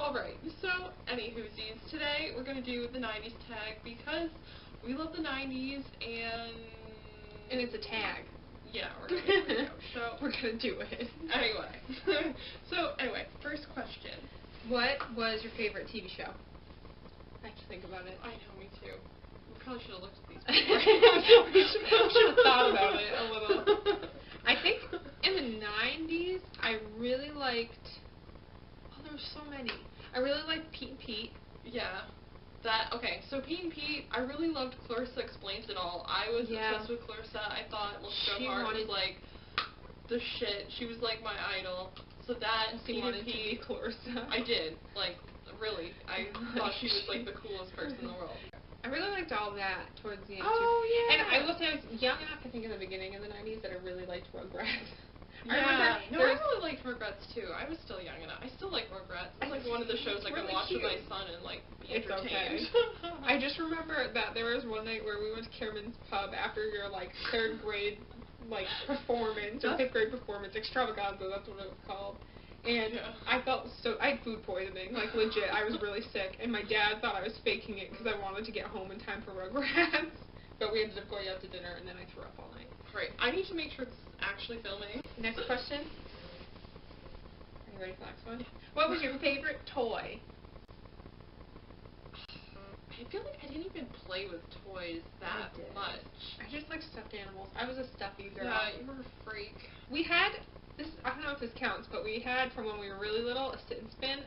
Alright, so, anywhoosies, today we're going to do the 90s tag because we love the 90s and it's a tag. Yeah, we're going to do it. So, we're going to do it. Anyway. Anyway, first question. What was your favorite TV show? I have to think about it. I know, me too. We probably should have looked at these before. we should have thought about it a little. I think in the 90s, I really liked... Oh, there were so many. I really liked Pete and Pete. Yeah. Okay, so Pete and Pete, I really loved Clarissa Explains It All. I was obsessed with Clarissa. I thought Look So Hard was like the shit. She was like my idol. So that Pete and Pete, to be Clarissa. I did. Like, really. I thought she was like the coolest person in the world. I really liked all that towards the end too. Yeah. And I will say I was young enough, I think, in the beginning of the 90s that I really liked Rugrats. I really liked Rugrats too. I was still young enough. I still like Rugrats. It's like one of the shows I can watch with my son and like be entertained. Okay. I just remember that there was one night where we went to Cameron's Pub after your like 3rd grade like performance or 5th grade performance extravaganza. That's what it was called. And I felt I had food poisoning, like legit. I was really sick, and my dad thought I was faking it because I wanted to get home in time for Rugrats. But we ended up going out to dinner, and then I threw up all night. Right. I need to make sure it's actually filming. Next question. Are you ready for the next one? What was your favorite toy? I feel like I didn't even play with toys that much. I just like stuffed animals. I was a stuffy girl. Yeah, you were a freak. We had this. I don't know if this counts, but we had from when we were really little a sit and spin.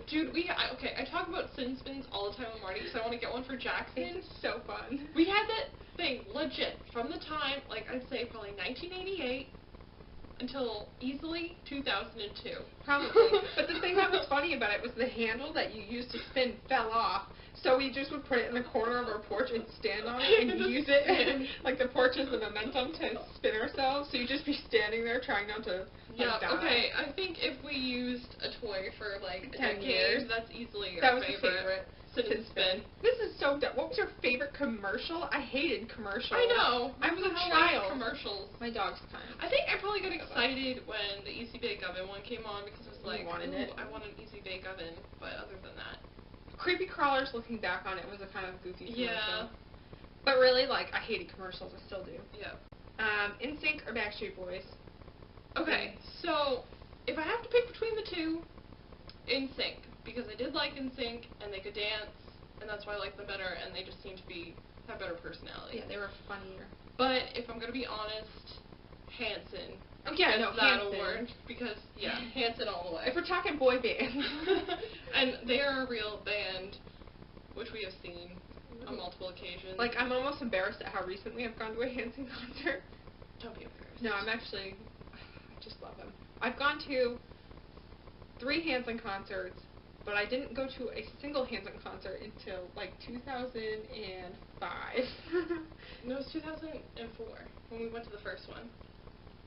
Dude, I talk about sit and spins all the time with Marty because I want to get one for Jackson. It's so fun. We had that thing legit from the time, like I'd say probably 1988 until easily 2002. Probably. But the thing that was funny about it was the handle that you used to spin fell off. So we just would put it in the corner of our porch and stand on it and use it. And, like, the porch is the momentum to spin ourselves. So you'd just be standing there trying not to die. Okay. I think if we used a toy for, like, 10 years, that's easily our favorite. Sit and spin. This is so dumb. What was your favorite commercial? I hated commercials. I know. I was a child. Commercials. My dog's kind. I think I probably got excited when the Easy Bake Oven one came on because it was like, I want an Easy Bake Oven. But other than that. Creepy Crawlers, looking back on it, was a kind of goofy commercial. Yeah. But really, like, I hated commercials. I still do. Yeah. NSYNC or Backstreet Boys? Okay, so if I have to pick between the two, NSYNC. Because I did like NSYNC, and they could dance, and that's why I like them better, and they just seem to have better personality. Yeah, they were funnier. But if I'm going to be honest, Hanson. Oh, yeah, no, that Hanson. award, because, Hanson all the way. If we're talking boy bands. And they are a real band, which we have seen on multiple occasions. Like, I'm almost embarrassed at how recently I've gone to a Hanson concert. Don't be embarrassed. No, I just love them. I've gone to 3 Hanson concerts, but I didn't go to a single Hanson concert until, like, 2005. No, it was 2004, when we went to the first one.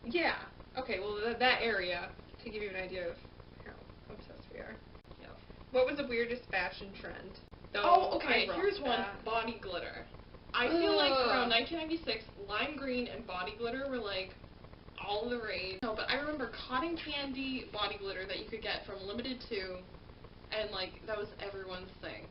Yeah. Okay, well, that area, to give you an idea of how obsessed we are. Yeah. What was the weirdest fashion trend? Here's one. Body glitter. I feel like around 1996, lime green and body glitter were, like, all the rage. No, but I remember cotton candy body glitter that you could get from Limited 2, and, like, that was everyone's thing.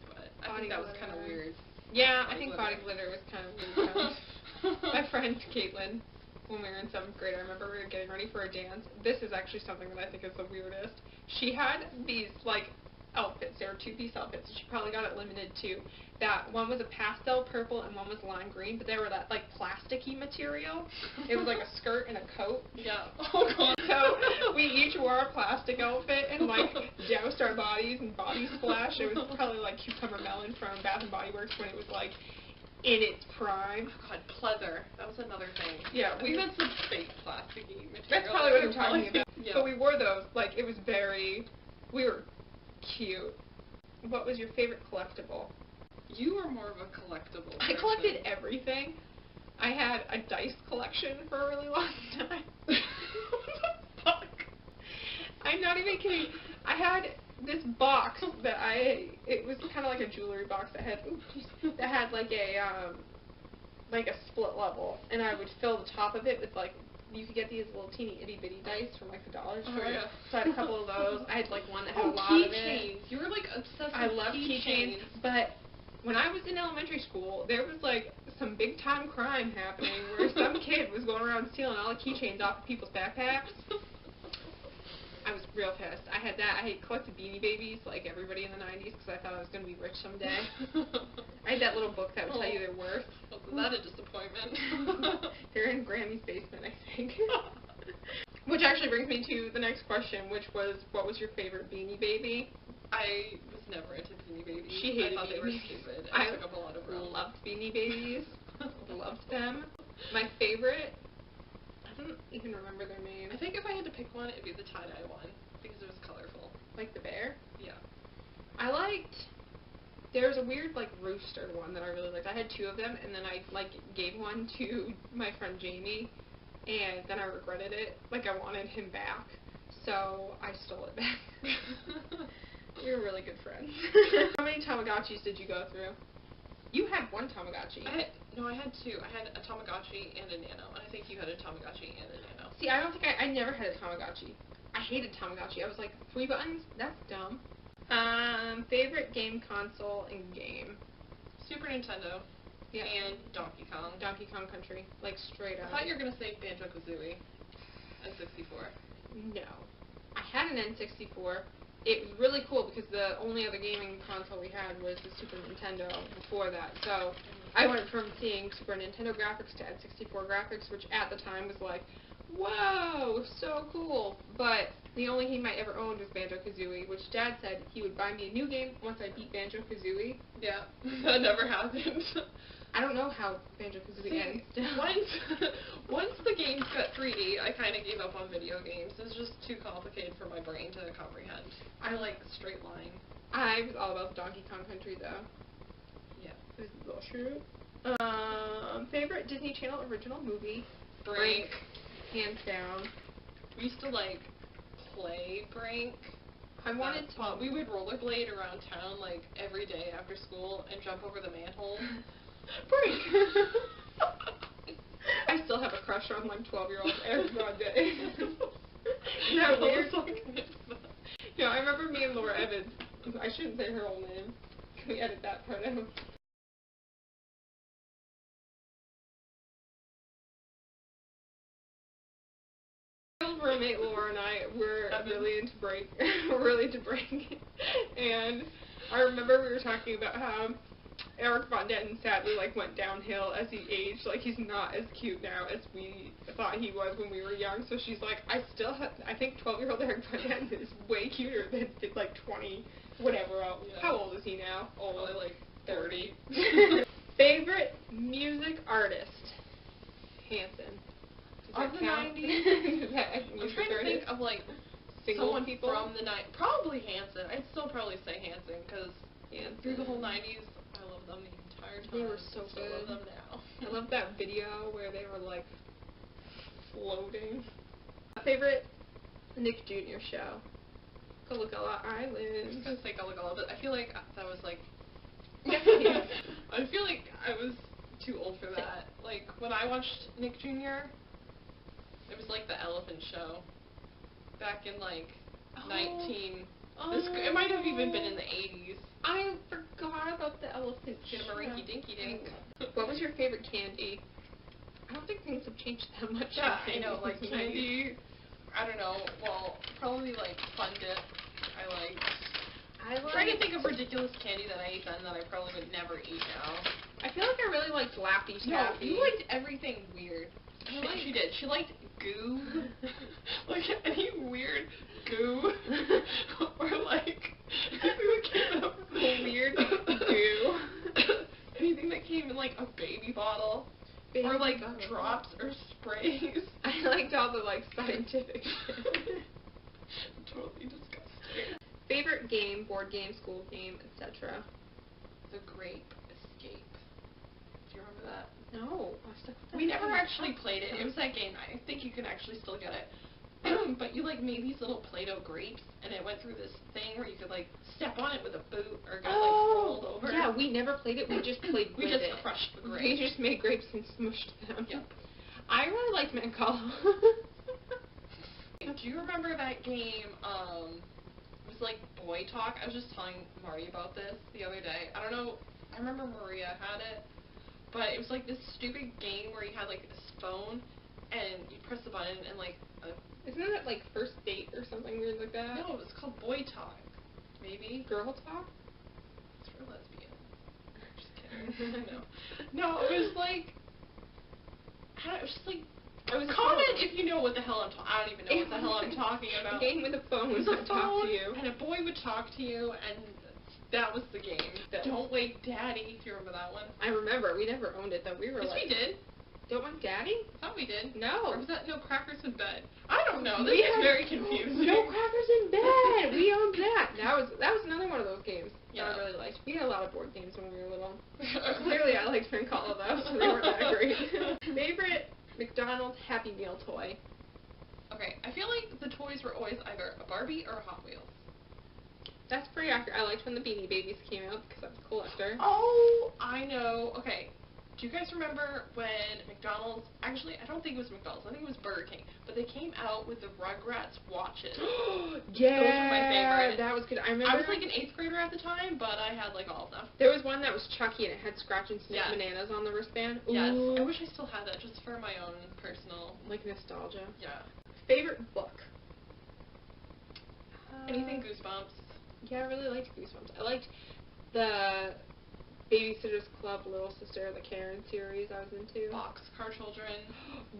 But I think that was kind of weird. Yeah, I think body glitter was kind of weird. My friend Caitlin, when we were in 7th grade, I remember we were getting ready for a dance. This is actually something that I think is the weirdest. She had these, like, outfits. They were 2-piece outfits. She probably got it Limited too. That one was a pastel purple and one was lime green, but they were that, like, plasticky material. It was like a skirt and a coat. Yeah. Oh, God. So we each wore a plastic outfit and, like, doused our bodies in body splash. It was probably like Cucumber Melon from Bath and Body Works when it was, like, in its prime. Oh, God, pleather. That was another thing. Yeah, we had some fake plasticky material. That's probably what I'm talking about. Yeah. But we wore those. Like, it was we were cute. What was your favorite collectible? You were more of a collectible person. I collected everything. I had a dice collection for a really long time. Fuck. I'm not even kidding. I had this box that it was kind of like a jewelry box that had like a split level, and I would fill the top of it with, like, you could get these little teeny itty bitty dice from like the Dollar Store. Oh, yeah. So I had a couple of those. I had like one that had a lot of it. Keychains. You were like obsessed I with love keychains, but when I was in elementary school, there was like some big time crime happening where some kid was going around stealing all the keychains off of people's backpacks. I was real pissed. I had that. I collected Beanie Babies like everybody in the 90s because I thought I was going to be rich someday. I had that little book that would tell you their worth. Wasn't that a disappointment? They're in Grammy's basement, I think. Which actually brings me to the next question, which was, what was your favorite Beanie Baby? I was never into Beanie Babies. She hated I thought Beanie they were Babies. stupid. I took up a lot of room. loved Beanie Babies. Loved them. My favorite, I don't even remember their names. I think if I had to pick one, it'd be the tie-dye one because it was colorful. Like the bear? Yeah. I liked, there was a weird like rooster one that I really liked. I had two of them, and then I like gave one to my friend Jamie, and then I regretted it. Like I wanted him back, so I stole it back. We were really good friends. How many Tamagotchis did you go through? You had one Tamagotchi. No, I had two. I had a Tamagotchi and a Nano, and I think you had a Tamagotchi and a Nano. See, I don't think I never had a Tamagotchi. I hated Tamagotchi. I was like, 3 buttons? That's dumb. Favorite game console and game? Super Nintendo. Yeah. And Donkey Kong. Donkey Kong Country. Like, straight up. I thought you were going to say Banjo-Kazooie. N64. No. I had an N64. It was really cool because the only other gaming console we had was the Super Nintendo before that. So I went from seeing Super Nintendo graphics to N64 graphics, which at the time was like, whoa, so cool. But the only game I ever owned was Banjo-Kazooie, which Dad said he would buy me a new game once I beat Banjo-Kazooie. Yeah, that never happened. I don't know how Banjo-Kazooie ends. Once the games got 3D, I kind of gave up on video games. It's just too complicated for my brain to comprehend. I like straight line. I was all about the Donkey Kong Country, though. Yeah. It was bullshit. Favorite Disney Channel original movie? Brink. Hands down. We used to, like, play Brink. We would rollerblade around town, like, every day after school and jump over the manhole. Brink! I still have a crush on, like, 12-year-olds every day. Isn't that weird? Yeah, I remember me and Laura Evans. I shouldn't say her whole name. Can we edit that part out? Roommate Laura and I were really into Brink. And I remember we were talking about how Eric Von Detten sadly like went downhill as he aged. Like he's not as cute now as we thought he was when we were young. So she's like, I think 12-year-old Eric Von Detten is way cuter than like 20 whatever else. Yeah. How old is he now? Probably like 30. Favorite music artist? Hanson. Of the 90s? I'm trying to think of like someone people from the 90s. Probably Hanson. I'd still probably say Hanson because through the whole 90s, I love them the entire time. They were so good. I love them now. I love that video where they were like floating. Favorite Nick Jr. show? Gullah Island. I was gonna say Gullah, but I feel like that was like. Yeah. I feel like I was too old for that. Like when I watched Nick Jr., it was like the Elephant Show back in like it might have even been in the 80s. I forgot about the Elephant Show. Rinky Dinky Dink. What was your favorite candy? I don't think things have changed that much. Yeah, I know, like candy. I don't know. Well, probably like Fun Dip. I'm trying to think of ridiculous candy that I ate then that I probably would never eat now. I feel like I really liked Laffy Taffy. No, you liked everything weird. She did. She liked goo. Like any weird goo. Or like anything that came up with weird goo. Anything that came in like a baby bottle. Or like drops or sprays. I liked all the like scientific shit. Totally disgusting. Favorite game, board game, school game, etc. The Grape Escape. Do you remember that? No. We never actually played it. It was that game. I think you can actually still get it. But you like made these little Play-Doh grapes, and it went through this thing where you could like step on it with a boot or get like rolled over. Yeah, we never played it. We just played with it. We just crushed the grapes. We just made grapes and smushed them. Yep. I really liked Mancala. Do you remember that game, it was like Boy Talk? I was just telling Marty about this the other day. I don't know, I remember Maria had it, but it was like this stupid game where you had like this phone, and you press the button, and like, isn't it like First Date or something weird like that? no, it was called Boy Talk. Maybe? Girl Talk? It's for lesbians. Just kidding. No, it was like, I don't know, it was just like, comment if you know what the hell I'm talking. I don't even know what the hell I'm talking about. A game with a phone It was would talk to you. And a boy would talk to you, and that was the game. Don't Wake Daddy. Do you remember that one? I remember. We never owned it though. We were yes, like, we did. Don't Wake Daddy? I thought we did. No. Or was that Crackers in Bed? I don't know. This is very confusing. No Crackers in Bed. We owned that. That was another one of those games. Yeah. That I really liked. We had a lot of board games when we were little. Clearly, I liked Mancala though, so they weren't that great. Favorite McDonald's Happy Meal toy? Okay, I feel like the toys were always either a Barbie or a Hot Wheels. That's pretty accurate. I liked when the Beanie Babies came out because I was a collector. Oh, I know. Okay. Do you guys remember when McDonald's, actually, I don't think it was McDonald's, I think it was Burger King, but they came out with the Rugrats watches. Yeah, those were my favorite. That was good. I remember. I was like an 8th grader at the time, but I had like all of them. There was one that was Chucky and it had scratch and sniff Yes. bananas on the wristband. Yes, Ooh. I wish I still had that just for my own personal, Like nostalgia. yeah. Favorite book? Anything Goosebumps. Yeah, I really liked Goosebumps. I liked the Babysitter's Club, Little Sister, the Karen series I was into. Boxcar Children.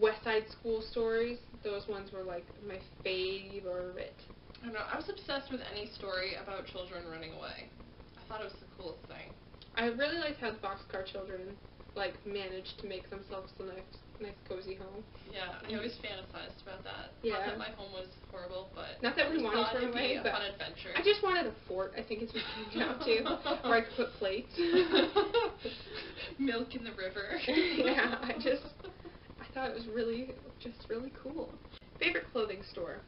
West Side School Stories. Those ones were like my favorite. I don't know, I was obsessed with any story about children running away. I thought it was the coolest thing. I really liked how the Boxcar Children like managed to make themselves a nice cozy home. Yeah, I always fantasized about that. Yeah. Not that my home was horrible, but not that we I wanted thought to run it'd away, be a but fun adventure. I just wanted a fort. I think it's what it came down to, where I could put plates. Milk in the river. Yeah, I thought it was really cool. Favorite clothing store?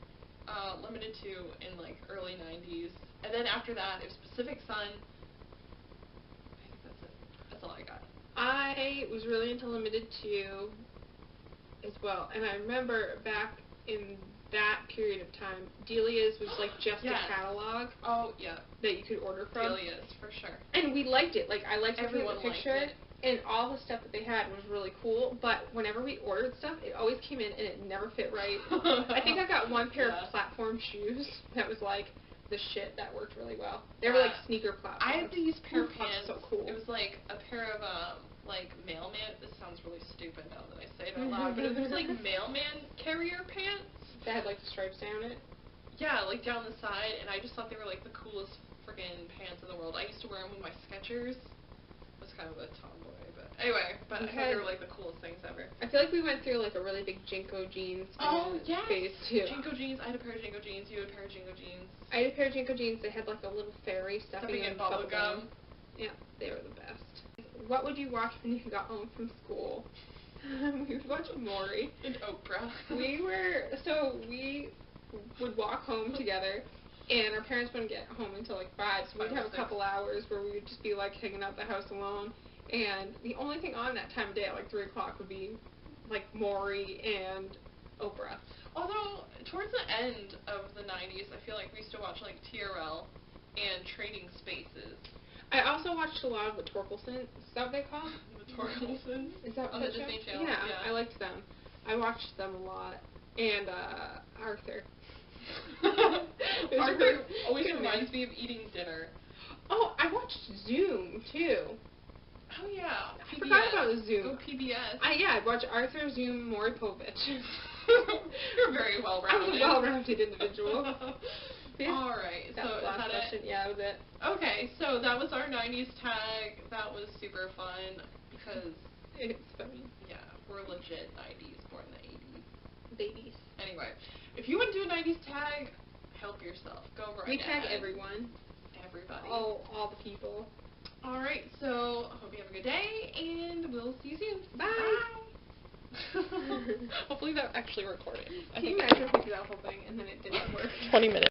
Limited to in like early 90's, and then after that it was Pacific Sun. I think that's it. That's all I got. I was really into Limited 2 as well, and I remember back in that period of time, Delia's was like just Yes. a catalog. Oh yeah, that you could order from. Delia's for sure. And we liked it. Like I liked looking Everyone at the picture, liked it. and all the stuff that they had was really cool. But whenever we ordered stuff, it always came in and it never fit right. I think I got one pair of platform shoes that was like the shit that worked really well. They were like sneaker platforms. I had these pair of pants. So cool. It was like a pair of like mailman. This sounds really stupid now that I say it out loud, but it was like mailman carrier pants. That had like the stripes down it. Yeah, like down the side, and I just thought they were like the coolest friggin' pants in the world. I used to wear them with my Skechers. I was kind of a tomboy, but anyway, I thought they were like the coolest things ever. I feel like we went through like a really big Jinko jeans phase too. Jinko jeans. I had a pair of Jinko jeans. You had a pair of Jinko jeans. I had a pair of Jinko jeans that had like a little fairy stuffing in bubble gum. Yeah, they were the best. What would you watch when you got home from school? We would watch Maury. And Oprah. We would walk home together, and our parents wouldn't get home until like 5, so we'd have a couple hours where we would just be like hanging out the house alone, and the only thing on that time of day at like 3 o'clock would be like Maury and Oprah. Although, towards the end of the 90's, I feel like we used to watch like TRL and Trading Spaces. I also watched a lot of the Torkelsons. Is that what they call? The Torkelsons? Is that on the Disney Channel? Yeah, I liked them. I watched them a lot. And Arthur. Arthur always reminds me of eating dinner. Oh, I watched Zoom too. Oh yeah, I forgot about Zoom. Go PBS. I watched Arthur, Zoom, Maury Povich. You're very well-rounded. I'm a well-rounded individual. Yeah. Alright, so is that it? Yeah, that was it. Okay, so that was our 90's tag. That was super fun because it's funny. Yeah, we're legit 90's, born in the 80's. Babies. Anyway, if you want to do a 90's tag, help yourself. Go right We tag ahead. everyone. Everybody. All the people. Alright, so I hope you have a good day, and we'll see you soon. Bye. Bye. Hopefully that actually recorded. Can you imagine if we did that whole thing and then it didn't work? 20 minutes.